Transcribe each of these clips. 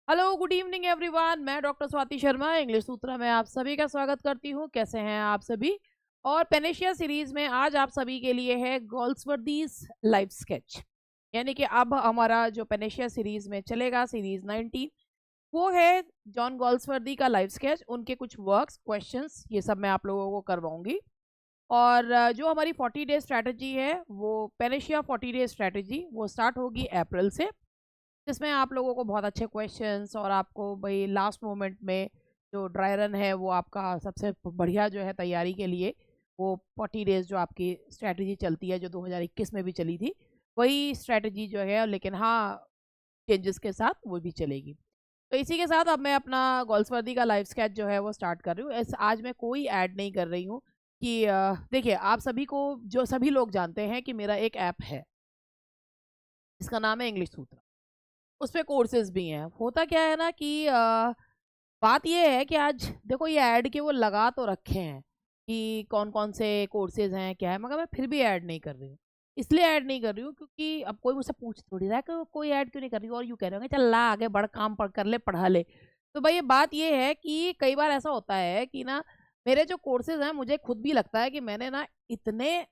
Hello good evening everyone. मैं doctor Swati Sharma English सूत्रा में आप सभी का स्वागत करती हूँ। कैसे हैं आप सभी? और पेनेशिया सीरीज में आज आप सभी के लिए है गोल्सवर्दीज लाइफ स्केच, यानी कि अब हमारा जो पेनेशिया सीरीज में चलेगा सीरीज 19 वो है जॉन गोल्सवर्दी का लाइफ स्केच। उनके कुछ वर्क्स, क्वेश्चंस, ये सब मैं आप लोगों को करवाऊंगी। और जो हमारी 40 डे स्ट्रैटेजी है वो पेनेशिया 40 डे स्ट्रैटेजी वो स्टार्ट होगी अप्रैल से, जिसमें आप लोगों को बहुत अच्छे क्वेश्चंस और आपको भाई लास्ट मोमेंट में जो ड्राई रन है वो आपका सबसे बढ़िया जो है तैयारी के लिए वो 40 डेज जो आपकी स्ट्रैटेजी चलती है जो 2021 में भी चली थी वही स्ट्रैटेजी जो है, लेकिन हाँ चेंजेस के साथ वो भी चलेगी। तो इसी के साथ अब मैं अपना गोल्सवर्दी का लाइफ स्केच जो है वो स्टार्ट कर रही हूँ। आज मैं कोई ऐड नहीं कर रही हूँ कि देखिए आप सभी को, जो सभी लोग जानते हैं कि मेरा एक ऐप है इसका नाम है इंग्लिश सूत्र। उस पे कोर्सेज भी हैं। होता क्या है ना कि बात ये है कि आज देखो ये ऐड के वो लगा तो रखे हैं कि कौन कौन से कोर्सेज हैं क्या है, मगर मैं फिर भी ऐड नहीं कर रही हूँ। इसलिए ऐड नहीं कर रही हूँ क्योंकि अब कोई मुझसे पूछ थोड़ी रहा है कि कोई ऐड क्यों नहीं कर रही, और यूँ कह रहे होंगे चल ला आगे बढ़, काम पढ़ कर ले, पढ़ा ले। तो भाई ये बात ये है कि कई बार ऐसा होता है कि ना मेरे जो कोर्सेज हैं मुझे खुद भी लगता है कि मैंने ना इतने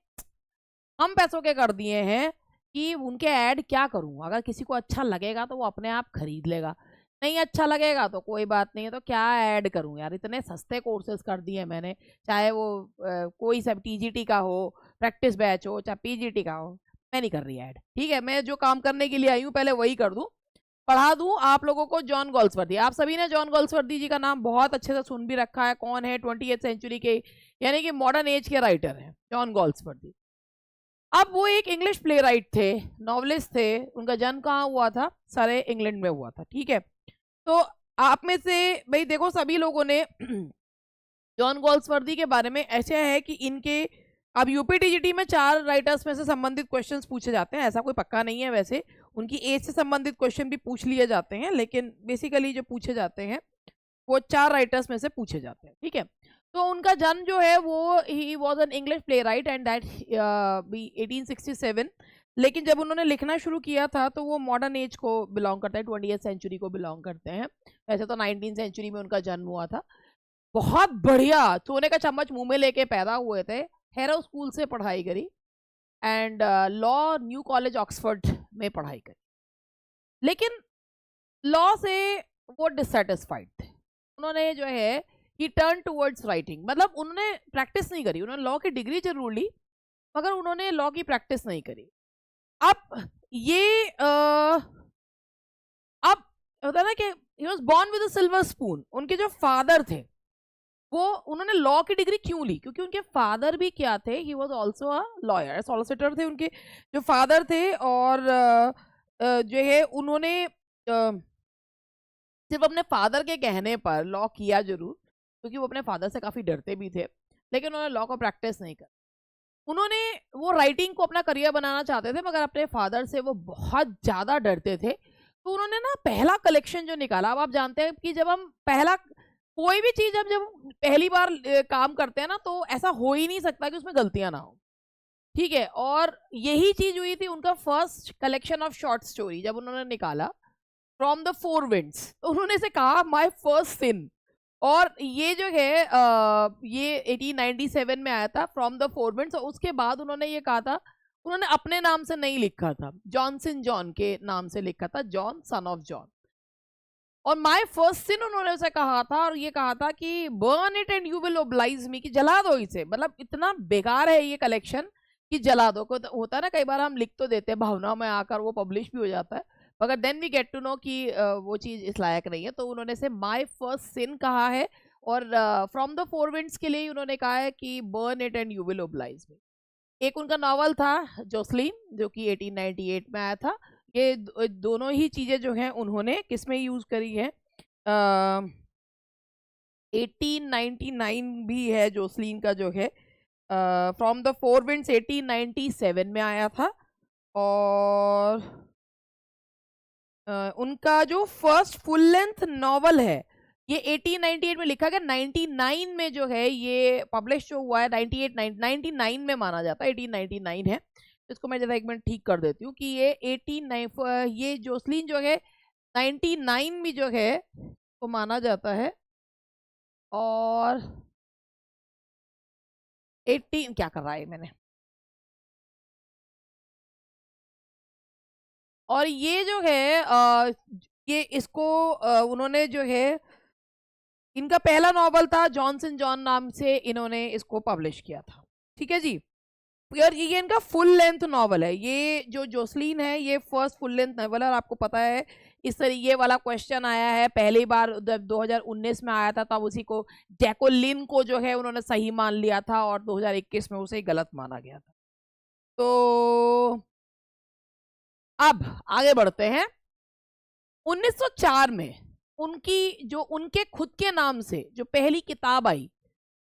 कम पैसों के कर दिए हैं कि उनके ऐड क्या करूं। अगर किसी को अच्छा लगेगा तो वो अपने आप खरीद लेगा, नहीं अच्छा लगेगा तो कोई बात नहीं है, तो क्या ऐड करूं यार। इतने सस्ते कोर्सेज कर दिए मैंने, चाहे वो कोई सब टीजीटी का हो, प्रैक्टिस बैच हो, चाहे पीजीटी का हो। मैं नहीं कर रही ऐड, ठीक है। मैं जो काम करने के लिए आई हूँ पहले वही कर दूं, पढ़ा दूं आप लोगों को जॉन गोल्सवर्दी। आप सभी ने जॉन गोल्सवर्दी जी का नाम बहुत अच्छे से सुन भी रखा है। कौन है? 20th सेंचुरी के यानी कि मॉडर्न एज के राइटर हैं जॉन गोल्सवर्दी। अब वो एक इंग्लिश प्ले राइट थे, नॉवलिस्ट थे। उनका जन्म कहाँ हुआ था? सारे इंग्लैंड में हुआ था, ठीक है। तो आप में से भाई देखो सभी लोगों ने जॉन गोल्सवर्दी के बारे में ऐसा है कि इनके अब यूपीटीजीटी में 4 राइटर्स में से संबंधित क्वेश्चंस पूछे जाते हैं। ऐसा कोई पक्का नहीं है, वैसे उनकी एज से संबंधित क्वेश्चन भी पूछ लिए जाते हैं, लेकिन बेसिकली जो पूछे जाते हैं वो 4 राइटर्स में से पूछे जाते हैं, ठीक है। तो उनका जन्म जो है वो ही was an English playwright and that be 1867। लेकिन जब उन्होंने लिखना शुरू किया था तो वो मॉडर्न एज को बिलोंग करते हैं, 20th सेंचुरी को बिलोंग करते हैं। वैसे तो 19th सेंचुरी में उनका जन्म हुआ था। बहुत बढ़िया सोने का चम्मच मुंह में लेके पैदा हुए थे। हैरो स्कूल से पढ़ाई करी and law new college Oxford में पढ़ाई करी, लेकिन लॉ से वो डिससेटिस्फाइड थे। उन्होंने जो है ही टर्न टूवर्ड्स राइटिंग, मतलब उन्होंने प्रैक्टिस नहीं करी। उन्होंने लॉ की डिग्री जरूर ली मगर उन्होंने लॉ की प्रैक्टिस नहीं करी। अब ये अब होता है ना कि he was born with a silver spoon. उनके जो फादर थे वो, उन्होंने लॉ की डिग्री क्यों ली? क्योंकि उनके फादर भी क्या थे, he was also a lawyer, solicitor थे उनके जो फादर थे। और जो है उन्होंने सिर्फ अपने फादर के कहने पर लॉ किया जरूर, क्योंकि वो अपने फादर से काफ़ी डरते भी थे, लेकिन उन्होंने लॉ को प्रैक्टिस नहीं कर। उन्होंने वो राइटिंग को अपना करियर बनाना चाहते थे मगर अपने फादर से वो बहुत ज़्यादा डरते थे। तो उन्होंने ना पहला कलेक्शन जो निकाला, अब आप जानते हैं कि जब हम पहला कोई भी चीज़ जब जब पहली बार काम करते हैं ना तो ऐसा हो ही नहीं सकता कि उसमें गलतियां ना हो, ठीक है। और यही चीज़ हुई थी। उनका first collection of short story जब उन्होंने निकाला, फ्रॉम द फोर विंड्स, तो उन्होंने इसे कहा माय फर्स्ट सिन। और ये जो है ये 1897 में आया था, फ्रॉम द फोर विंड्स। और उसके बाद उन्होंने ये कहा था, उन्होंने अपने नाम से नहीं लिखा था, जॉनसन जॉन के नाम से लिखा था, जॉन सन ऑफ जॉन। और माय फर्स्ट सिन उन्होंने उसे कहा था, और ये कहा था कि burn it and you will oblige me, कि जला दो इसे। मतलब इतना बेकार है ये कलेक्शन कि जला दो। होता है ना कई बार हम लिख तो देते हैं भावनाओं में आकर, वो पब्लिश भी हो जाता है, मगर then we get to know कि वो चीज़ इस लायक नहीं है। तो उन्होंने से माय फर्स्ट सिन कहा है। और फ्रॉम द फोर विंड्स के लिए उन्होंने कहा है कि burn it and you will oblige me. एक उनका नावल था जोसलिन, जो कि 1898 में आया था। ये दोनों ही चीज़ें जो हैं उन्होंने किस में यूज़ करी है। 1899 भी है जोसलिन का जो है। फ्रॉम द फोर विंड्स 1897 में आया था। और उनका जो फर्स्ट फुल लेंथ नॉवल है ये 1898 में लिखा गया। 99 में जो है ये पब्लिश जो हुआ है, 99 में माना जाता है, 1899 है। इसको मैं जरा एक मिनट ठीक कर देती हूँ कि ये 89, ये जोसलिन जो है 99 भी जो है वो माना जाता है, और 18 क्या कर रहा है मैंने, और ये जो है ये इसको उन्होंने जो है, इनका पहला नॉवल था जॉनसन जॉन नाम से, इन्होंने इसको पब्लिश किया था। ठीक है जी, यार ये इनका फुल लेंथ नॉवल है। ये जो जोसलीन है ये फर्स्ट फुल लेंथ नॉवल है, और आपको पता है इस तरीके वाला क्वेश्चन आया है पहली बार जब 2019 में आया था, तब उसी को जैकोलिन को जो है उन्होंने सही मान लिया था, और 2021 में उसे गलत माना गया था। तो अब आगे बढ़ते हैं। 1904 में उनकी जो उनके खुद के नाम से जो पहली किताब आई,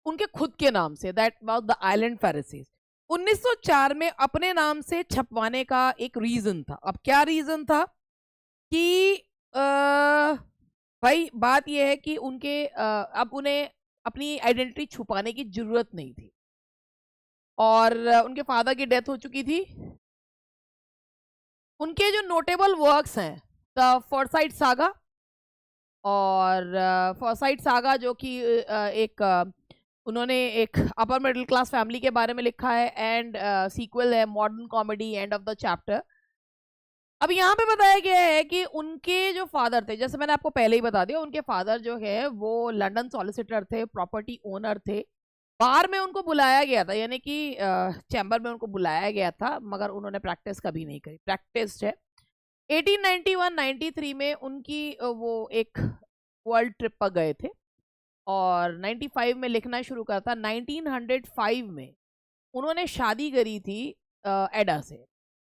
उनके खुद के नाम से, दैट वाज द आइलैंड फेरिसीज, 1904 में अपने नाम से छपवाने का एक रीजन था। अब क्या रीजन था कि भाई बात यह है कि उनके अब उन्हें अपनी आइडेंटिटी छुपाने की जरूरत नहीं थी, और उनके फादर की डेथ हो चुकी थी। उनके जो नोटेबल वर्क्स हैं द फॉरसाइट सागा, और फॉरसाइट सागा जो कि एक उन्होंने एक अपर मिडिल क्लास फैमिली के बारे में लिखा है, एंड सीक्वल है modern comedy and of the chapter. अब यहाँ पे बताया गया है कि उनके जो फादर थे, जैसे मैंने आपको पहले ही बता दिया, उनके फादर जो है वो लंदन सॉलिसिटर थे, प्रॉपर्टी ओनर थे। बार में उनको बुलाया गया था, यानी कि चैम्बर में उनको बुलाया गया था, मगर उन्होंने प्रैक्टिस कभी नहीं करी। प्रैक्टिस है 1891-93 में उनकी वो एक वर्ल्ड ट्रिप पर गए थे, और 95 में लिखना शुरू करा था। 1905 में उन्होंने शादी करी थी एडा से।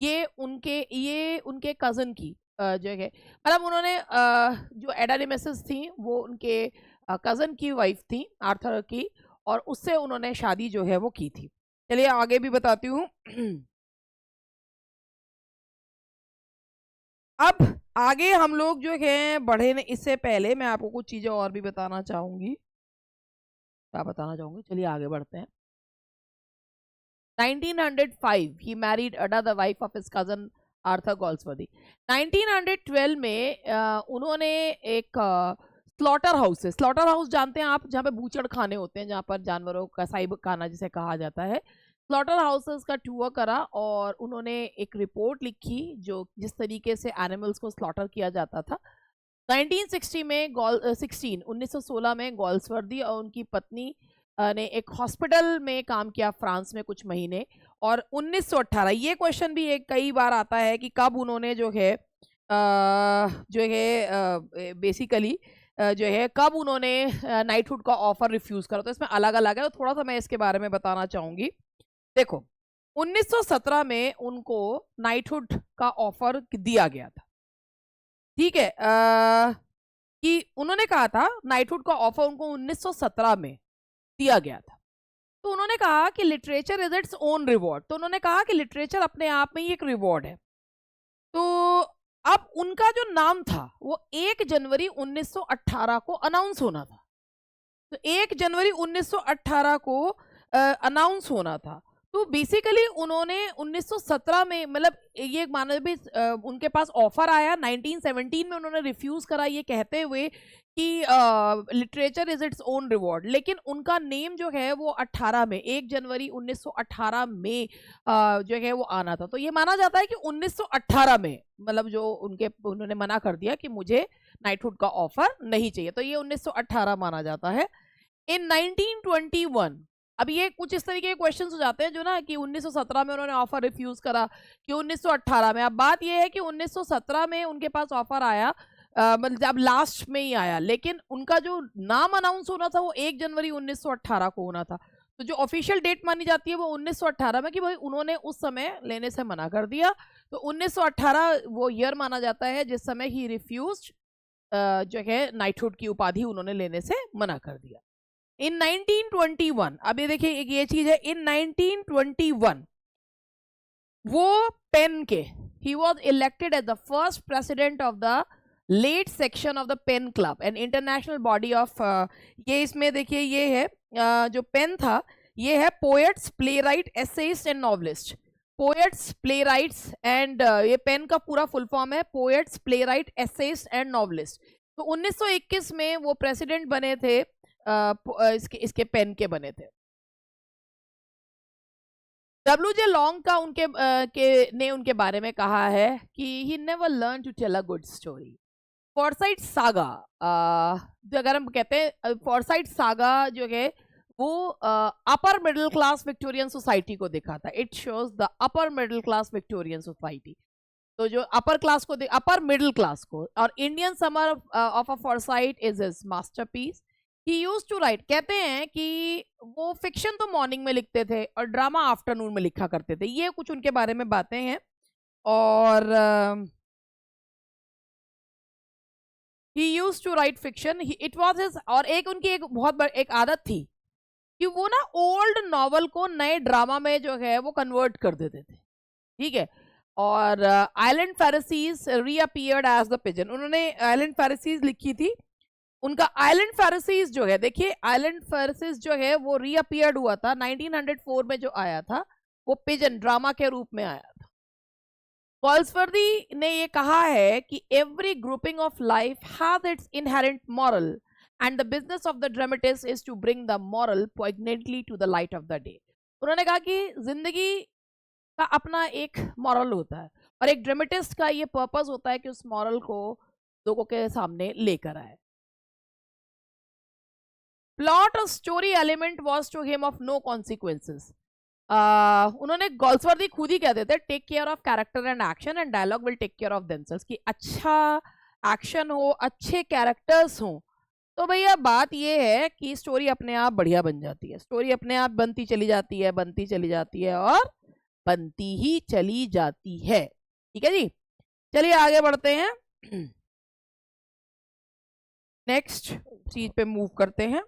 ये उनके कज़न की जो है, मतलब उन्होंने जो एडा नेमेसिस थी वो उनके कज़न की वाइफ थी, आर्थर की, और उससे उन्होंने शादी जो है वो की थी। चलिए आगे भी बताती हूँ। अब आगे हम लोग जो है बढ़े, इससे पहले मैं आपको कुछ चीजें और भी बताना चाहूंगी। क्या बताना चाहूंगी, चलिए आगे बढ़ते हैं। 1905 he married Ada, the wife of his cousin Arthur Galsworthy. 1912 में उन्होंने एक स्लॉटर हाउस है, स्लॉटर हाउस जानते हैं आप, जहाँ पे बूचड़ खाने होते हैं, जहाँ पर जानवरों का साइब खाना जिसे कहा जाता है, स्लॉटर हाउसेस का टूर करा, और उन्होंने एक रिपोर्ट लिखी जो जिस तरीके से एनिमल्स को स्लॉटर किया जाता था। 1916 में 1916 में गोल्सवर्दी और उनकी पत्नी ने एक हॉस्पिटल में काम किया फ्रांस में कुछ महीने, और 1918, ये क्वेश्चन भी एक कई बार आता है कि कब उन्होंने जो है बेसिकली जो है कब उन्होंने नाइटहुड का ऑफर रिफ्यूज करा। तो इसमें अलग अलग है, तो थोड़ा सा मैं इसके बारे में बताना चाहूंगी। देखो 1917 में उनको नाइटहुड का ऑफर दिया गया था। ठीक है, कि उन्होंने कहा था नाइटहुड का ऑफर उनको 1917 में दिया गया था। तो उन्होंने कहा कि literature is its own reward, तो उन्होंने कहा कि लिटरेचर अपने आप में ही एक रिवॉर्ड है। तो अब उनका जो नाम था वो 1 जनवरी 1918 को अनाउंस होना था। तो 1 जनवरी 1918 को अनाउंस होना था। तो बेसिकली उन्होंने 1917 में, मतलब ये मानो भी उनके पास ऑफर आया, 1917 में उन्होंने रिफ्यूज करा ये कहते हुए कि literature is its own reward, लेकिन उनका नेम जो है वो 18 में 1 जनवरी 1918 में जो है वो आना था। तो ये माना जाता है कि 1918 में, मतलब जो उन्होंने मना कर दिया कि मुझे नाइटहुड का ऑफर नहीं चाहिए, तो ये 1918 माना जाता है। इन 1921, अब ये कुछ इस तरीके के क्वेश्चंस हो जाते हैं जो ना कि 1917 में उन्होंने ऑफर रिफ्यूज करा कि 1918 में। अब बात ये है कि 1917 में उनके पास ऑफर आया, मतलब अब लास्ट में ही आया, लेकिन उनका जो नाम अनाउंस होना था वो 1 जनवरी 1918 को होना था। तो जो ऑफिशियल डेट मानी जाती है वो 1918 में, कि भाई उन्होंने उस समय लेने से मना कर दिया। तो 1918 वो ईयर माना जाता है जिस समय ही रिफ्यूज जो है नाइटहुड की उपाधि उन्होंने लेने से मना कर दिया। इन 1921, अब ये देखिए एक ये चीज है, इन 1921 वो पेन के, he was elected as the first president of the late section of the pen club, an international body of, ये इसमें देखिए ये है जो पेन था, ये है poets, playwright, essayist and novelist. Poets, playwrights and ये पेन का पूरा फुल फॉर्म है poets, playwright, essayist and novelist. तो 1921 में वो प्रेसिडेंट बने थे, इसके पेन के बने थे। W.J. लॉन्ग का ने उनके बारे में कहा है कि he never learn to tell a good story. Forsyte saga, अगर हम कहते हैं फॉरसाइट सागा जो है वो upper middle class Victorian society को दिखाता है। It shows the upper middle class Victorian society. तो जो अपर क्लास को अपर मिडिल क्लास को, और Indian summer of a Forsyte is his masterpiece. He used to write, कहते हैं कि वो फिक्शन तो मॉर्निंग में लिखते थे और ड्रामा आफ्टरनून में लिखा करते थे। ये कुछ उनके बारे में बातें हैं। और he used to write fiction, it was his, और एक उनकी एक बहुत एक आदत थी कि वो ना ओल्ड नॉवल को नए ड्रामा में जो है वो कन्वर्ट कर देते थे, ठीक है। और आइलैंड फेरिसीज रीअपीयर्ड एज द पिजन, उन्होंने आइलैंड फेरिसीज लिखी थी। उनका आइलैंड फेरिसीज जो है, देखिए आइलैंड फेरिसीज जो है वो रीअपीयर्ड हुआ था 1904 में, जो आया था वो पिजन ड्रामा के रूप में आया था। गोल्सवर्दी ने ये कहा है कि every grouping of life has its inherent moral and the business of the dramatist is to bring the moral poignantly to the light of the day. उन्होंने कहा कि जिंदगी का अपना एक मॉरल होता है और एक ड्रामेटिस्ट का ये पर्पस होता है कि उस मॉरल को लोगों के सामने लेकर आए। प्लॉट और story element was to him of no consequences. उन्होंने गोल्सवर्दी खुद ही कहते थे take care of character and action and dialogue will take care of themselves, कि अच्छा एक्शन हो, अच्छे कैरेक्टर्स हो तो भैया बात ये है कि स्टोरी अपने आप बढ़िया बन जाती है। स्टोरी अपने आप बनती चली जाती है, बनती चली जाती है और बनती ही चली जाती है। ठीक है जी, चलिए आगे बढ़ते हैं, नेक्स्ट चीज पे मूव करते हैं।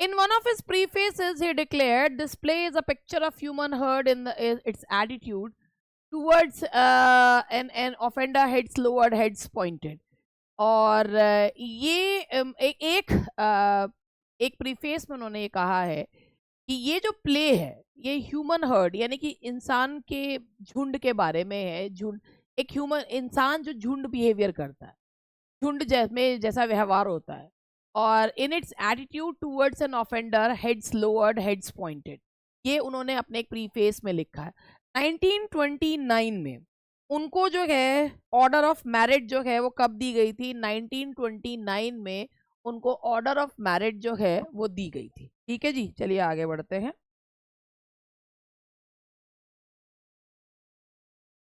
In one of his prefaces, he declared, "This play is a picture of human herd in its attitude towards an offender, heads lowered, heads pointed." और ये एक प्रीफेस में उन्होंने ये कहा है कि ये जो प्ले है ये ह्यूमन हर्ड यानी कि इंसान के झुंड के बारे में है। झुंड, एक ह्यूमन इंसान जो झुंड बिहेवियर करता है, झुंड में जैसा व्यवहार होता है, और in its attitude towards an offender, heads lowered, heads pointed. ये उन्होंने अपने एक प्रीफेस में लिखा है। 1929 में उनको जो है ऑर्डर ऑफ मैरिट जो है वो कब दी गई थी? 1929 में उनको ऑर्डर ऑफ मैरिट जो है वो दी गई थी। ठीक है जी, चलिए आगे बढ़ते हैं।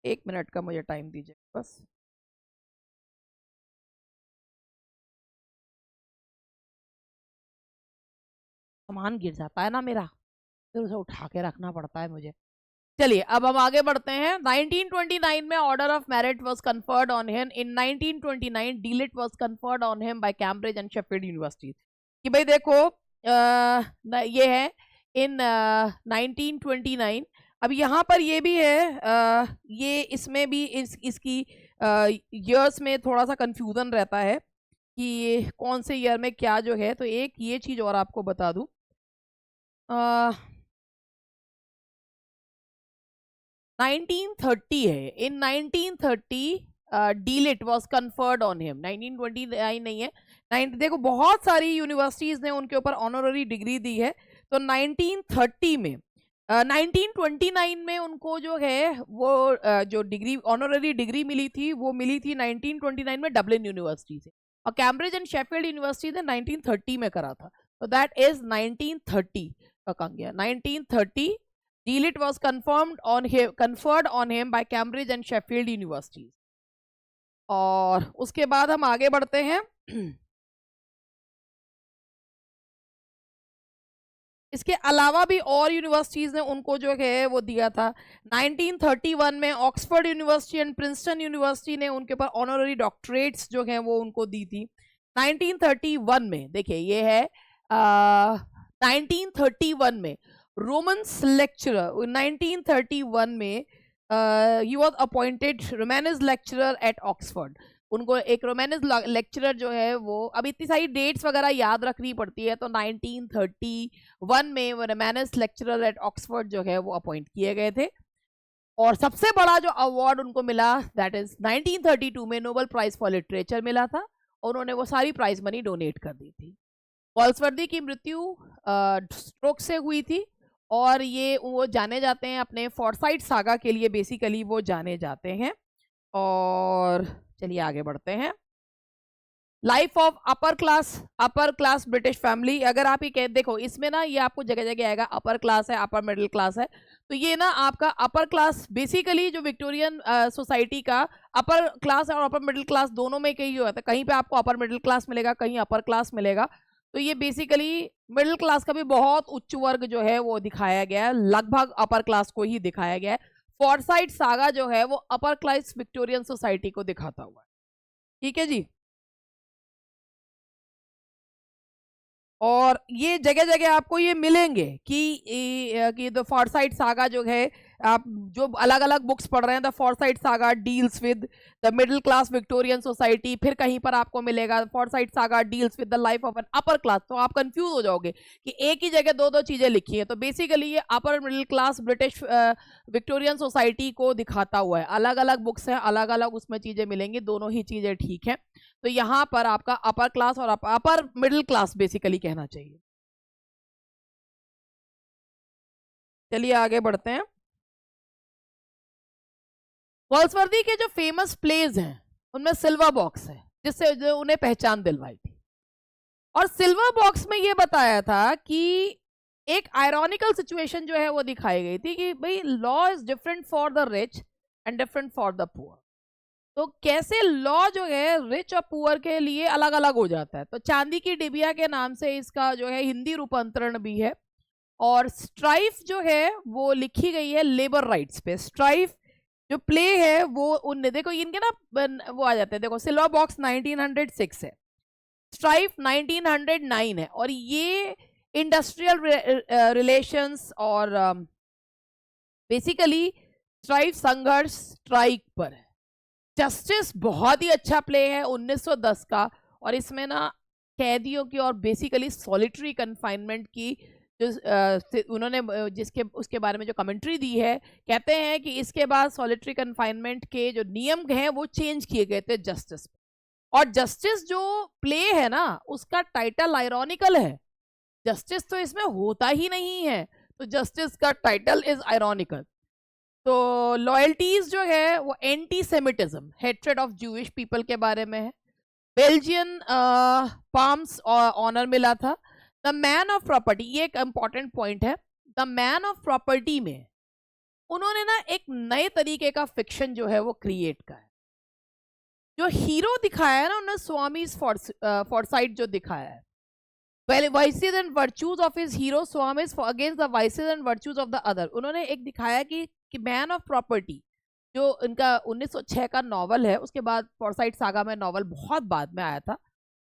1 मिनट का मुझे टाइम दीजिए बस। सामान गिर जाता है ना मेरा, फिर उसे उठा के रखना पड़ता है मुझे। चलिए अब हम आगे बढ़ते हैं। 1929 में order of merit was conferred on him. In 1929 DLitt was conferred on him by Cambridge and Sheffield university. कि भाई देखो ये है इन 1929। अब यहाँ पर ये भी है, ये इसमें भी इसकी ईयर्स में थोड़ा सा कंफ्यूजन रहता है कि कौन से ईयर में क्या जो है। तो एक ये चीज और आपको बता दूं, 1930 है। In 1930 DLitt was conferred on him. 1929 नहीं है, देखो बहुत सारी यूनिवर्सिटीज ने उनके ऊपर ऑनररी डिग्री दी है। तो 1930 में 1929 में उनको जो है वो जो डिग्री ऑनररी डिग्री मिली थी वो मिली थी 1929 में डबलिन यूनिवर्सिटी से, और कैम्ब्रिज एंड शेफील्ड यूनिवर्सिटी ने 1930 में करा था। तो दैट इज 1930 का कहा गया। 1930 DLitt was conferred on him by Cambridge and Sheffield Universities। और उसके बाद हम आगे बढ़ते हैं। इसके अलावा भी और यूनिवर्सिटीज ने उनको जो है वो दिया था। 1931 में Oxford university and Princeton university ने उनके ऊपर ऑनररी डॉक्टरेट्स जो हैं वो उनको दी थी। 1931 में देखिए ये है 1931 में रोमन्स लेक्चरर। 1931 में he was appointed Romanes lecturer at Oxford। उनको एक रोमानिस लेक्चरर जो है वो, अब इतनी सारी डेट्स वगैरह याद रखनी पड़ती है, तो 1931 में वो रोमानिस लेक्चरर एट ऑक्सफोर्ड जो है वो अपॉइंट किए गए थे। और सबसे बड़ा जो अवार्ड उनको मिला दैट इज 1932 में नोबेल प्राइज फॉर लिटरेचर मिला था, और उन्होंने वो सारी प्राइज मनी डोनेट कर दी थी। गॉल्सवर्दी की मृत्यु स्ट्रोक से हुई थी, और ये वो जाने जाते हैं अपने फॉरसाइट सागा के लिए, बेसिकली वो जाने जाते हैं। और चलिए आगे बढ़ते हैं। Life of upper class British family. अगर आप ये देखो इसमें ना, ये आपको जगह जगह आएगा अपर क्लास है, अपर मिडिल क्लास है, तो ये ना आपका अपर क्लास बेसिकली जो विक्टोरियन सोसाइटी का अपर क्लास और अपर मिडिल क्लास दोनों में कहीं होता है, कहीं पे आपको अपर मिडिल क्लास मिलेगा, कहीं अपर क्लास मिलेगा। तो ये बेसिकली मिडिल क्लास का भी बहुत उच्च वर्ग जो है वो दिखाया गया है, लगभग अपर क्लास को ही दिखाया गया है। फॉरसाइट सागा जो है वो अपर क्लास विक्टोरियन सोसाइटी को दिखाता हुआ है। ठीक है जी। और ये जगह जगह आपको ये मिलेंगे कि द फॉरसाइट सागा जो है, आप जो अलग अलग बुक्स पढ़ रहे हैं, the Forsyte saga deals with the middle class Victorian society, फिर कहीं पर आपको मिलेगा Forsyte saga deals with the life of an upper class, तो आप कंफ्यूज हो जाओगे कि एक ही जगह दो दो चीजें लिखी है। तो बेसिकली ये अपर middle class British Victorian society को दिखाता हुआ है। अलग अलग बुक्स हैं, अलग अलग उसमें चीजें मिलेंगी, दोनों ही चीजें ठीक है। तो यहाँ पर आपका अपर क्लास और अपर मिडिल क्लास बेसिकली कहना चाहिए। चलिए आगे बढ़ते हैं। गॉल्सवर्दी के जो फेमस प्लेज हैं उनमें सिल्वर बॉक्स है, जिससे जो उन्हें पहचान दिलवाई थी। और सिल्वर बॉक्स में ये बताया था कि एक आयरॉनिकल सिचुएशन जो है वो दिखाई गई थी कि भाई law is different for the rich and different for the poor. तो कैसे लॉ जो है रिच और पुअर के लिए अलग अलग हो जाता है। तो चांदी की डिबिया के नाम से इसका जो है हिंदी रूपांतरण भी है। और स्ट्राइफ जो है वो लिखी गई है लेबर राइट्स पे। स्ट्राइफ जो प्ले है वो उनने, देखो इनके ना वो आ जाते हैं, देखो सिल्वर बॉक्स 1906 है, स्ट्राइफ 1909 है, और ये इंडस्ट्रियल रिलेशंस और बेसिकली स्ट्राइफ संघर्ष स्ट्राइक पर है। जस्टिस बहुत ही अच्छा प्ले है 1910 का, और इसमें ना कैदियों की और बेसिकली सॉलिटरी कन्फाइनमेंट की जो उन्होंने जिसके उसके बारे में जो कमेंट्री दी है, कहते हैं कि इसके बाद सॉलिटरी कन्फाइनमेंट के जो नियम हैं वो चेंज किए गए थे जस्टिस। और जस्टिस जो प्ले है ना उसका टाइटल आयरॉनिकल है। जस्टिस तो इसमें होता ही नहीं है, तो जस्टिस का टाइटल इज आयरॉनिकल। तो लॉयल्टीज जो है वो anti Semitism, hatred of Jewish people के बारे में है। बेल्जियन पाम्स ऑनर मिला था। द मैन ऑफ प्रॉपर्टी, ये एक इंपॉर्टेंट पॉइंट है। द मैन ऑफ प्रॉपर्टी में उन्होंने ना एक नए तरीके का फिक्शन जो है वो क्रिएट का है। जो हीरो दिखाया है ना उन्होंने स्वामीज फॉरसाइट जो दिखाया है, vices and virtues of his hero Swami is against the vices and virtues of the other। उन्होंने एक दिखाया कि मैन ऑफ प्रॉपर्टी जो इनका 1906 का नॉवल है, उसके बाद फॉरसाइट सागा में नॉवल बहुत बाद में आया था।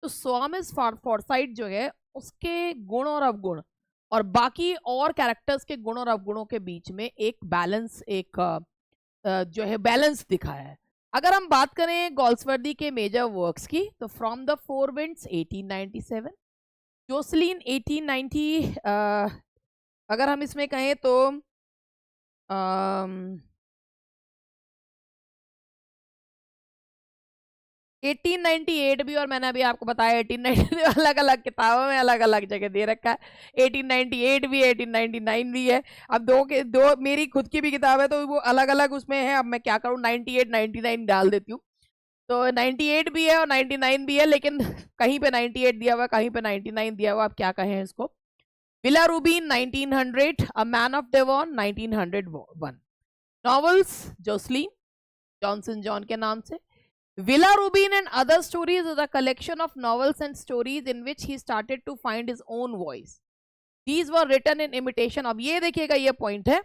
तो स्वामिस फॉरसाइट जो है उसके गुण और अवगुण और बाकी और कैरेक्टर्स के गुण और अवगुणों के बीच में एक बैलेंस, एक जो है बैलेंस दिखाया है। अगर हम बात करें गॉल्सवर्दी के मेजर वर्क्स की, तो from the four winds 1897, Jocelyn 1890, अगर हम इसमें कहें तो 1898 भी, और मैंने अभी आपको बताया 1890 अलग अलग किताबों में अलग अलग जगह दे रखा है। 1898 भी है, 1899 भी है। अब दो मेरी खुद की भी किताब है तो वो अलग अलग उसमें है। अब मैं क्या करूँ, 98 99 डाल देती हूँ। तो 98 भी है और 99 भी है, लेकिन कहीं पे 98 दिया हुआ, कहीं पे 99 दिया हुआ, आप क्या कहें इसको। Villa Rubein 1900, a man of Devon 1901। Novels Jocelyn, Johnson John के नाम से। Villa Rubin and Other Stories is a collection of novels and stories in which he started to find his own voice. These were written in imitation of, ये देखिएगा ये point है,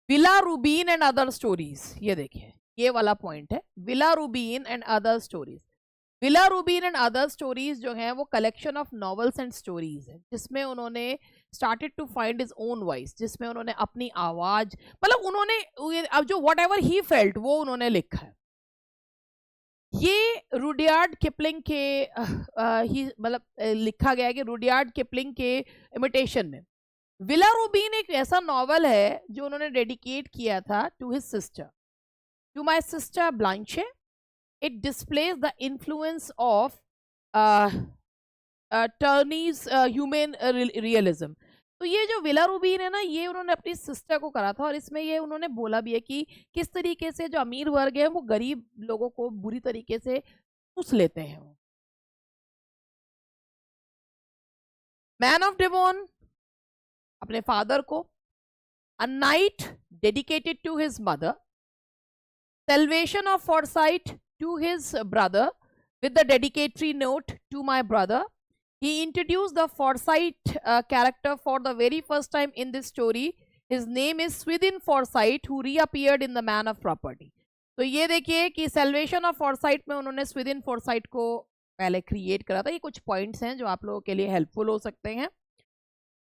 Villa Rubin and Other Stories, ये देखिए ये वाला point है, Villa Rubin and Other Stories। Villa Rubin and Other Stories जो है वो collection of novels and stories है, जिसमें उन्होंने started to find his own voice, जिसमें उन्होंने अपनी आवाज, मतलब उन्होंने अब जो वट एवर ही फेल्ट वो उन्होंने लिखा है। ये रुडयार्ड किपलिंग के ही मतलब लिखा गया है कि रुडयार्ड किपलिंग के इमिटेशन में विला रूबीन एक ऐसा नॉवल है जो उन्होंने डेडिकेट किया था to his sister, to my sister Blanche. It displays the influence of Turgenev's human realism. तो ये जो विला रूबीन है ना, ये उन्होंने अपनी सिस्टर को करा था, और इसमें ये उन्होंने बोला भी है कि किस तरीके से जो अमीर वर्ग है वो गरीब लोगों को बुरी तरीके से चूस लेते हैं। मैन ऑफ डिवोन अपने फादर को, a knight dedicated to his mother, salvation of Forsyth to his brother with the dedicatory note to my brother. He introduced the Forsyth character for the very first time in this story. His name is Swithin Forsyth, who reappeared in The Man of Property. तो ये देखिए कि Salvation of Forsyth में उन्होंने Swithin Forsyth को पहले create करा था। ये कुछ पॉइंट्स हैं जो आप लोगों के लिए हेल्पफुल हो सकते हैं।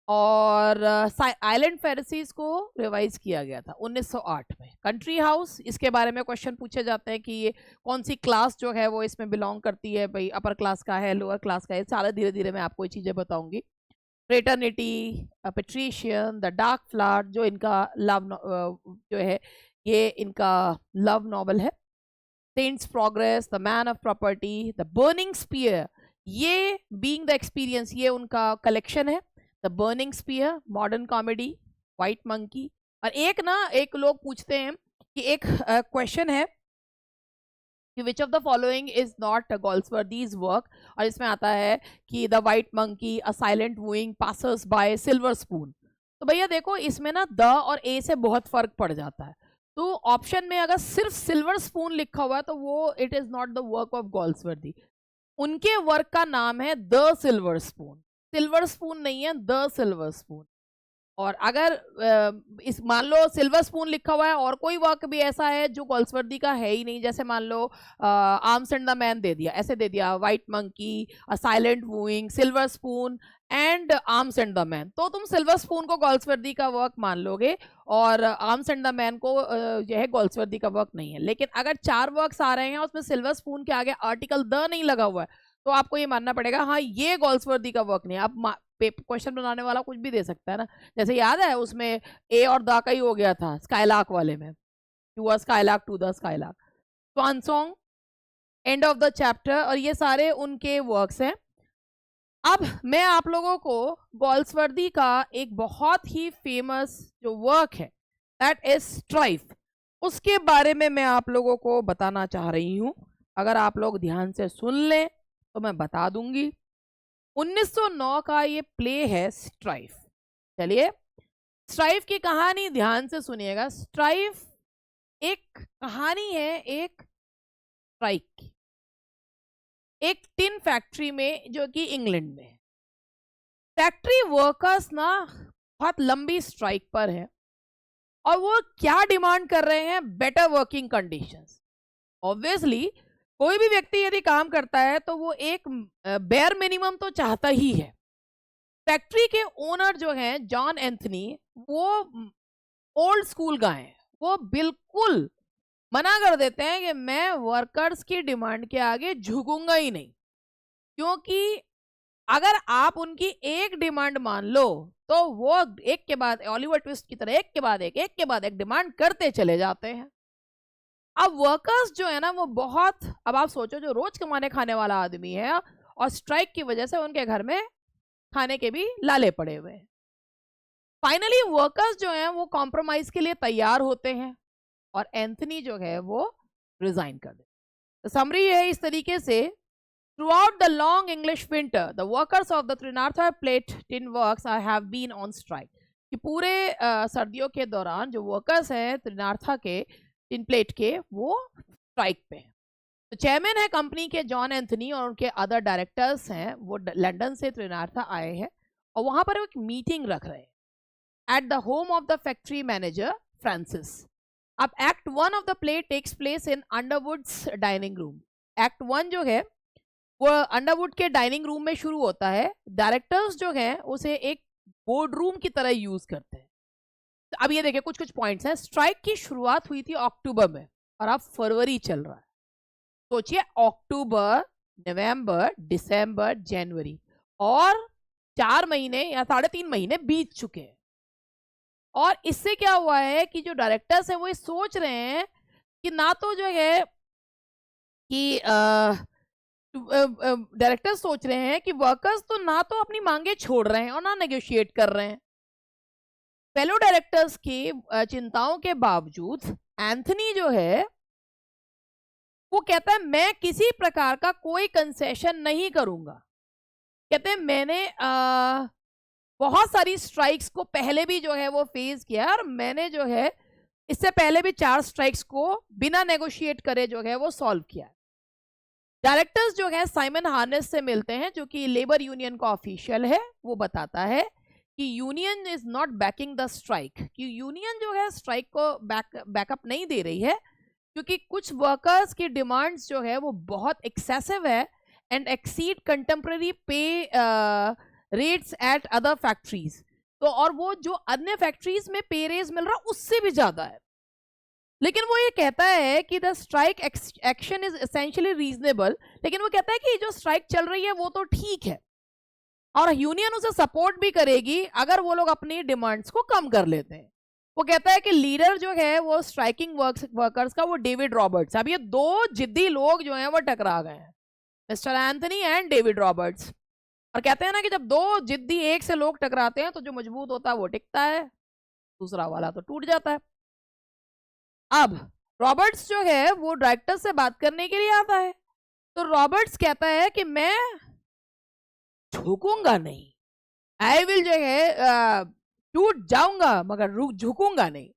और आइलैंड फेरिसीज को रिवाइज किया गया था 1908 में। कंट्री हाउस, इसके बारे में क्वेश्चन पूछे जाते हैं कि ये कौन सी क्लास जो है वो इसमें बिलोंग करती है, भाई अपर क्लास का है, लोअर क्लास का है, सारा धीरे धीरे मैं आपको ये चीज़ें बताऊंगी। Fraternity, patrician, the dark flower जो इनका लव जो है ये इनका लव नॉवल है। Saint's progress, the man of property, the burning spear, ये बीइंग द एक्सपीरियंस, ये उनका कलेक्शन है। The burning spear, modern comedy, white monkey. और एक लोग पूछते हैं कि एक क्वेश्चन है कि which of the following is not Galsworthy's work, और इसमें आता है कि the white monkey, a silent wooing, passers by, silver spoon. तो भैया देखो इसमें ना द और ए से बहुत फर्क पड़ जाता है। तो ऑप्शन में अगर सिर्फ सिल्वर स्पून लिखा हुआ है तो वो it is not the work of Galsworthy. उनके वर्क का नाम है the silver spoon, silver spoon नहीं है, द सिल्वर स्पून। और अगर इस मान लो सिल्वर स्पून लिखा हुआ है और कोई वर्क भी ऐसा है जो गोल्सवर्दी का है ही नहीं, जैसे मान लो आर्म्स एंड द मैन दे दिया, ऐसे दे दिया white monkey, a silent wooing, silver spoon and arms and the man, तो तुम सिल्वर स्पून को गोल्सवर्दी का वर्क मान लोगे और आर्म्स एंड द मैन को जो है गोल्सवर्दी का वर्क नहीं है। लेकिन अगर 4 वर्क्स आ रहे हैं उसमें सिल्वर स्पून के आगे आर्टिकल द नहीं लगा हुआ है तो आपको ये मानना पड़ेगा हाँ ये गोल्सवर्दी का वर्क नहीं है। अब क्वेश्चन बनाने वाला कुछ भी दे सकता है ना, जैसे याद है उसमें ए और द का ही हो गया था स्काईलार्क वाले में, to a skylark, to the skylark, swan song, end of the chapter, और ये सारे उनके वर्क्स हैं। अब मैं आप लोगों को गोल्सवर्दी का एक बहुत ही फेमस जो वर्क है दैट इज स्ट्राइफ, उसके बारे में मैं आप लोगों को बताना चाह रही हूं। अगर आप लोग ध्यान से सुन लें तो मैं बता दूंगी। 1909 का ये प्ले है स्ट्राइफ। चलिए स्ट्राइफ की कहानी ध्यान से सुनिएगा। स्ट्राइफ एक कहानी है एक स्ट्राइक की, एक टिन फैक्ट्री में जो कि इंग्लैंड में है। फैक्ट्री वर्कर्स ना बहुत लंबी स्ट्राइक पर है और वो क्या डिमांड कर रहे हैं, बेटर वर्किंग कंडीशंस। ऑब्वियसली कोई भी व्यक्ति यदि काम करता है तो वो एक बेयर मिनिमम तो चाहता ही है। फैक्ट्री के ओनर जो हैं जॉन एंथनी, वो ओल्ड स्कूल गाय हैं, वो बिल्कुल मना कर देते हैं कि मैं वर्कर्स की डिमांड के आगे झुकूंगा ही नहीं, क्योंकि अगर आप उनकी एक डिमांड मान लो तो वो एक के बाद ऑलिवर ट्विस्ट की तरह एक के बाद एक डिमांड करते चले जाते हैं। अब वर्कर्स जो है ना वो बहुत, अब आप सोचो जो रोज कमाने खाने वाला आदमी है और स्ट्राइक की वजह से उनके घर में खाने के भी लाले पड़े हुए हैं। फाइनली वर्कर्स जो हैं वो कॉम्प्रोमाइज के लिए तैयार होते हैं और एंथनी जो है वो रिजाइन कर देते। समरी है इस तरीके से, throughout the long English winter the workers of the Trenartha plate tin works have been on strike. कि पूरे सर्दियों के दौरान जो वर्कर्स हैं त्रिनार्था के टिन प्लेट के वो स्ट्राइक पे हैं। तो चेयरमैन है कंपनी के जॉन एंथनी और उनके अदर डायरेक्टर्स हैं वो लंदन से त्रिनार्था आए हैं और वहां पर एक मीटिंग रख रहे हैं at the home of the factory manager Francis. अब act 1 of the play takes place in Underwood's dining room. Act 1 जो है वो अंडरवुड के डाइनिंग रूम में शुरू होता है। डायरेक्टर्स जो हैं उसे एक बोर्ड रूम की तरह यूज करते हैं। तो अब ये देखिए कुछ पॉइंट्स हैं। स्ट्राइक की शुरुआत हुई थी अक्टूबर में और अब फरवरी चल रहा है। सोचिए, अक्टूबर, नवंबर, दिसंबर, जनवरी, और 4 महीने या 3.5 महीने बीत चुके हैं। और इससे क्या हुआ है कि जो डायरेक्टर्स हैं वो ये सोच रहे हैं कि ना तो जो है कि डायरेक्टर सोच रहे हैं कि वर्कर्स तो ना तो अपनी मांगे छोड़ रहे हैं और ना नेगोशिएट कर रहे हैं। फेलो डायरेक्टर्स की चिंताओं के बावजूद एंथनी जो है वो कहता है मैं किसी प्रकार का कोई कंसेशन नहीं करूंगा। कहते हैं मैंने बहुत सारी स्ट्राइक्स को पहले भी जो है वो फेस किया और मैंने जो है इससे पहले भी 4 स्ट्राइक्स को बिना नेगोशिएट करे जो है वो सॉल्व किया। डायरेक्टर्स जो है साइमन हार्नेस से मिलते हैं, जो कि लेबर यूनियन का ऑफिशियल है। वो बताता है कि union is not banking the strike, कि यूनियन जो है स्ट्राइक को बैकअप नहीं दे रही है, क्योंकि कुछ वर्कर्स की डिमांड्स जो है वो बहुत एक्सेसिव है एंड एक्सीड कंटेम्प्रेरी पे रेट्स एट अदर फैक्ट्रीज। तो और वो जो अन्य फैक्ट्रीज में पे रेज मिल रहा उससे भी ज्यादा है। लेकिन वो ये कहता है कि the strike action is essentially reasonable, लेकिन वो कहता है कि जो स्ट्राइक चल रही है वो तो ठीक है और यूनियन उसे सपोर्ट भी करेगी अगर वो लोग अपनी डिमांड्स को कम कर लेते हैं। वो कहता है कि लीडर जो है वो स्ट्राइकिंग वर्कर्स का वो डेविड रॉबर्ट्स। अब ये 2 जिद्दी लोग जो हैं वो टकरा गए हैं, mister Anthony and David Roberts. और कहते हैं ना कि जब 2 जिद्दी एक से लोग टकराते हैं तो जो मजबूत होता है वो टिकता है, दूसरा वाला तो टूट जाता है। अब रॉबर्ट्स जो है वो डायरेक्टर से बात करने के लिए आता है, तो रॉबर्ट्स कहता है कि मैं झुकूंगा नहीं, आई विल जो है टूट जाऊंगा मगर रुक झुकूंगा नहीं।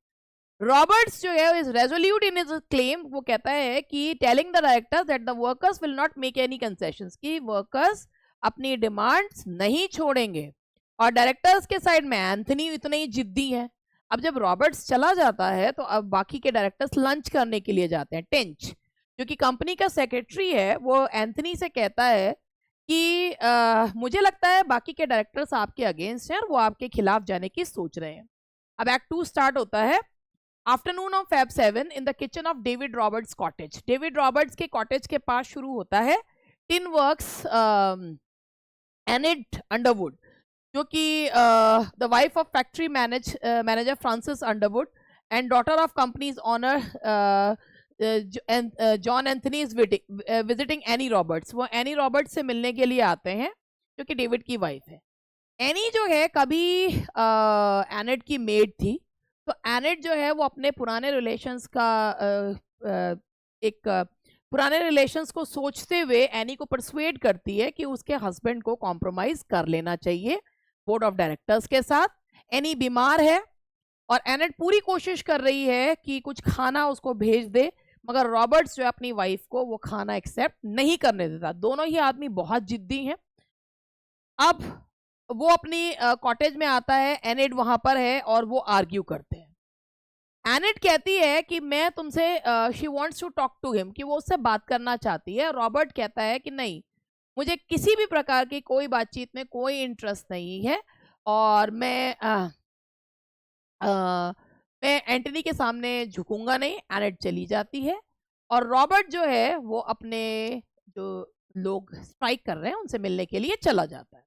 रॉबर्ट्स जो है is resolute in his claim. वो कहता है कि telling the directors that the workers will not make any concessions, कि वर्कर्स अपनी डिमांड्स नहीं छोड़ेंगे। और डायरेक्टर्स के साइड में एंथनी इतने ही जिद्दी है। अब जब रॉबर्ट्स चला जाता है तो अब बाकी के डायरेक्टर्स लंच करने के लिए जाते हैं। टेंच जो कि कंपनी का सेक्रेटरी है वो एंथनी से कहता है कि मुझे लगता है बाकी के डायरेक्टर्स आपके अगेंस्ट हैं और वो आपके खिलाफ जाने की सोच रहे हैं। अब एक्ट 2 स्टार्ट होता है। Afternoon of Feb 7 in the kitchen of David Roberts cottage. David Roberts के कॉटेज के पास शुरू होता है। टिन वर्क्स एनिड अंडरवुड, जो कि the wife of factory manager Francis Underwood and daughter of company's owner John Anthony is visiting Annie Roberts. वो Annie Roberts से मिलने के लिए आते हैं, जो कि डेविड की वाइफ है। एनी जो है कभी एनेट की मेड थी, तो एनेट जो है वो अपने पुराने रिलेशंस का पुराने रिलेशंस को सोचते हुए एनी को परसुएड करती है कि उसके हस्बैंड को कॉम्प्रोमाइज कर लेना चाहिए बोर्ड ऑफ डायरेक्टर्स के साथ। एनी बीमार है और एनेट पूरी कोशिश कर रही है कि कुछ खाना उसको भेज दे, मगर रॉबर्ट्स जो है अपनी वाइफ को वो खाना एक्सेप्ट नहीं करने देता। दोनों ही आदमी बहुत जिद्दी हैं। अब वो अपनी कॉटेज में आता है, एनेट वहां पर है और वो आर्ग्यू करते हैं। एनेट कहती है कि मैं तुमसे she wants to talk to him, कि वो उससे बात करना चाहती है। रॉबर्ट कहता है कि नहीं, मुझे किसी भी प्रकार की कोई बातचीत में कोई इंटरेस्ट नहीं है और मैं एंटनी के सामने झुकूंगा नहीं। एनेट चली जाती है और रॉबर्ट जो है वो अपने जो लोग स्ट्राइक कर रहे हैं उनसे मिलने के लिए चला जाता है।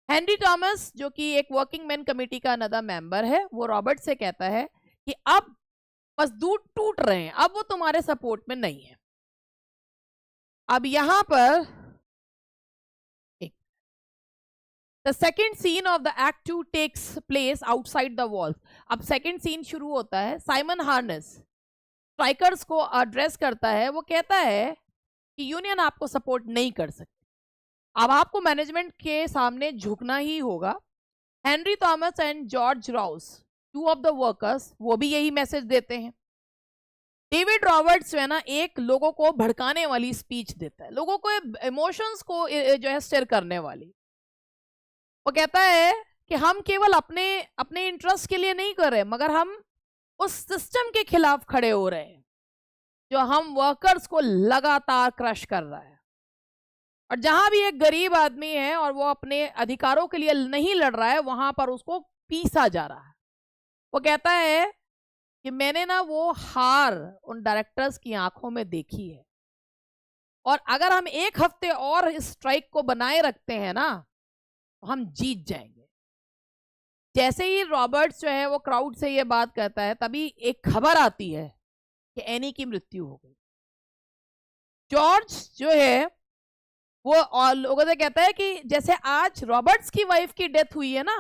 हेनरी थॉमस जो कि एक वर्किंग मैन कमेटी का अनदर मेंबर है, वो रॉबर्ट से कहता है कि अब मजदूर टूट रहे हैं, अब वो तुम्हारे सपोर्ट में नहीं है। अब यहां पर the second scene of the act 2 takes place outside the walls. अब सेकेंड सीन शुरू होता है। साइमन हार्नेस स्ट्राइकर्स को एड्रेस करता है। वो कहता है कि यूनियन आपको सपोर्ट नहीं कर सकती, अब आपको मैनेजमेंट के सामने झुकना ही होगा। Henry Thomas and George Rouse, 2 of the workers, वो भी यही मैसेज देते हैं। डेविड रॉबर्ट्स जो है ना एक लोगों को भड़काने वाली स्पीच देता है, लोगों को इमोशंस को जो है स्टिर करने वाली। वो कहता है कि हम केवल अपने अपने इंटरेस्ट के लिए नहीं कर रहे, मगर हम उस सिस्टम के खिलाफ खड़े हो रहे हैं जो हम वर्कर्स को लगातार क्रश कर रहा है। और जहां भी एक गरीब आदमी है और वो अपने अधिकारों के लिए नहीं लड़ रहा है, वहां पर उसको पीसा जा रहा है। वो कहता है कि मैंने ना वो हार उन डायरेक्टर्स की आंखों में देखी है। और अगर हम एक हफ्ते और इस स्ट्राइक को बनाए रखते हैं ना तो हम जीत जाएंगे। जैसे ही रॉबर्ट्स जो है वो क्राउड से ये बात कहता है, तभी एक खबर आती है कि एनी की मृत्यु हो गई। जॉर्ज जो है वो और लोगों से कहता है कि जैसे आज रॉबर्ट्स की वाइफ की डेथ हुई है ना,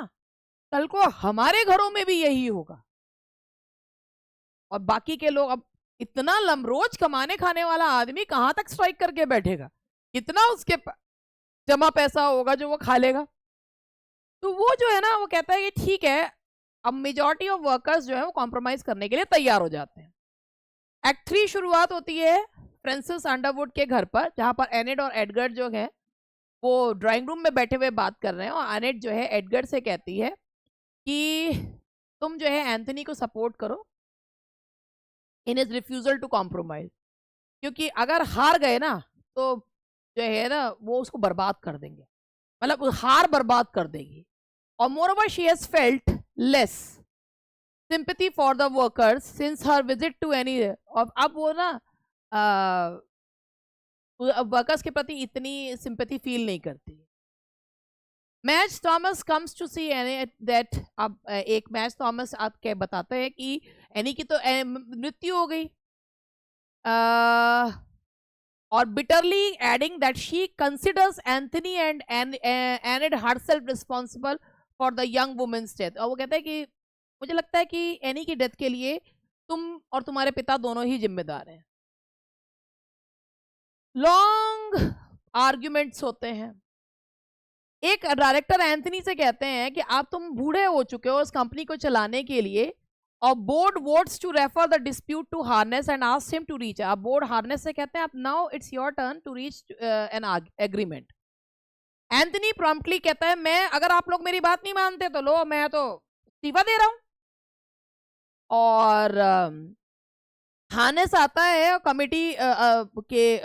कल को हमारे घरों में भी यही होगा। और बाकी के लोग, अब इतना रोज कमाने खाने वाला आदमी कहां तक स्ट्राइक करके बैठेगा, कितना उसके जमा पैसा होगा जो वो खा लेगा। तो वो जो है ना वो कहता है कि ठीक है, अब मेजॉरिटी ऑफ वर्कर्स जो है वो कॉम्प्रोमाइज करने के लिए तैयार हो जाते हैं। एक्ट 3 शुरुआत होती है फ्रांसिस अंडरवुड के घर पर, जहां पर एनेट और एडगर जो है वो ड्राइंग रूम में बैठे हुए बात कर रहे हैं। और एनेट जो है एडगर से कहती है कि तुम जो है एंथनी को सपोर्ट करो इन इज रिफ्यूजल टू कॉम्प्रोमाइज, क्योंकि अगर हार गए ना तो जो है ना वो उसको बर्बाद कर देंगे, मतलब हार बर्बाद कर देगी। और moreover she has felt less sympathy for the workers since her visit to Annie. और अब वो ना वर्कर्स के प्रति इतनी सिंपैथी फील नहीं करती। Madge Thomas comes to see Annie that, अब एक मैच थॉमस आके बताते हैं कि एनी की तो मृत्यु हो गई, और bitterly adding that she considers Anthony and Enid herself responsible for the young women's death. और वो कहता है कि मुझे लगता है कि एनी की डेथ के लिए तुम और तुम्हारे पिता दोनों ही जिम्मेदार हैं। लॉन्ग आर्ग्यूमेंट्स होते हैं। एक डायरेक्टर एंथनी से कहते हैं कि आप तुम बूढ़े हो चुके हो इस कंपनी को चलाने के लिए, और board votes to refer the dispute to Harness and ask him to reach. आप बोर्ड हार्नेस से कहते हैं आप now it's your turn to reach an agreement. Anthony promptly कहता है मैं, अगर आप लोग मेरी बात नहीं मानते तो लो, मैं तो इस्तीफा दे रहा हूं। और हार्नेस आता है कमिटी के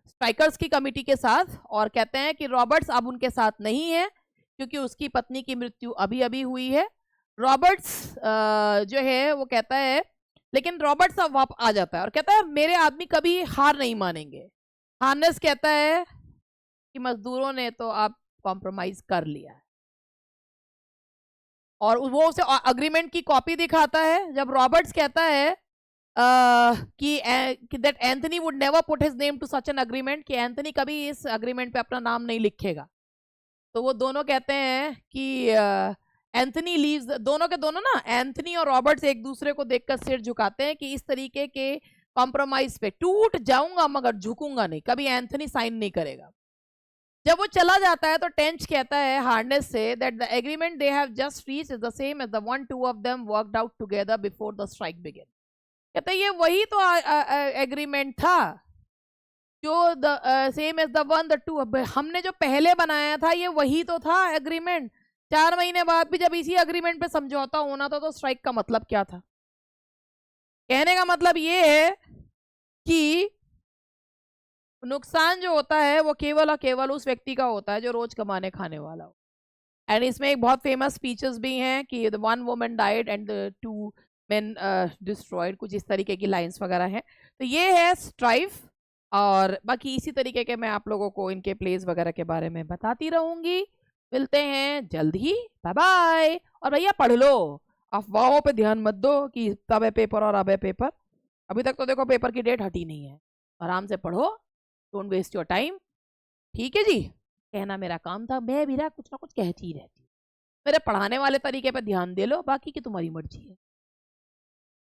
स्ट्राइकर्स की कमिटी के साथ और कहते हैं कि रॉबर्ट्स अब उनके साथ नहीं है क्योंकि उसकी पत्नी की मृत्यु अभी अभी हुई है। रॉबर्ट्स जो है वो कहता है, लेकिन रॉबर्ट्स अब वापस आ जाता है और कहता है मेरे आदमी कभी हार नहीं मानेंगे। हार्नेस कहता है कि मजदूरों ने तो आप कॉम्प्रोमाइज कर लिया है, और वो उसे अग्रीमेंट की कॉपी दिखाता है। जब रॉबर्ट्स कहता है कि that Anthony would never put his name to such an agreement, कि एंथनी कभी इस अग्रीमेंट पे अपना नाम नहीं लिखेगा, तो वो दोनों कहते हैं कि एंथनी लीव्स, दोनों के दोनों ना, एंथनी और रॉबर्ट्स एक दूसरे को देखकर सिर झुकाते हैं कि इस तरीके के कॉम्प्रोमाइज पे टूट जाऊंगा मगर झुकूंगा नहीं, कभी एंथनी साइन नहीं करेगा। जब वो चला जाता है तो टेंच कहता है Harness says that the agreement they have just reached is the same as the one two of them worked out together before the strike begin. कहते ये वही तो एग्रीमेंट था जो the same as the one the two, हमने जो पहले बनाया था ये वही तो था एग्रीमेंट। 4 महीने बाद भी जब इसी एग्रीमेंट पे समझौता होना था तो स्ट्राइक का मतलब क्या था? कहने का मतलब ये है कि नुकसान जो होता है वो केवल और केवल उस व्यक्ति का होता है जो रोज कमाने खाने वाला हो। एंड इसमें एक बहुत फेमस स्पीचेस भी हैं कि the one woman died and the 2 men destroyed, कुछ इस तरीके की लाइंस वगैरह हैं। तो ये है स्ट्राइफ, और बाकी इसी तरीके के मैं आप लोगों को इनके प्लेस वगैरह के बारे में बताती रहूंगी। मिलते हैं जल्द ही, बाय बाय। और भैया पढ़ लो, अफवाहों पे ध्यान मत दो कि तब है पेपर और अब है पेपर। अभी तक तो देखो पेपर की डेट हटी नहीं है, आराम से पढ़ो, डोंट वेस्ट योर टाइम। ठीक है जी, कहना मेरा काम था, मैं भी कुछ ना कुछ कहती ही रहती। मेरे पढ़ाने वाले तरीके पे ध्यान दे लो, बाकी की तुम्हारी मर्जी है।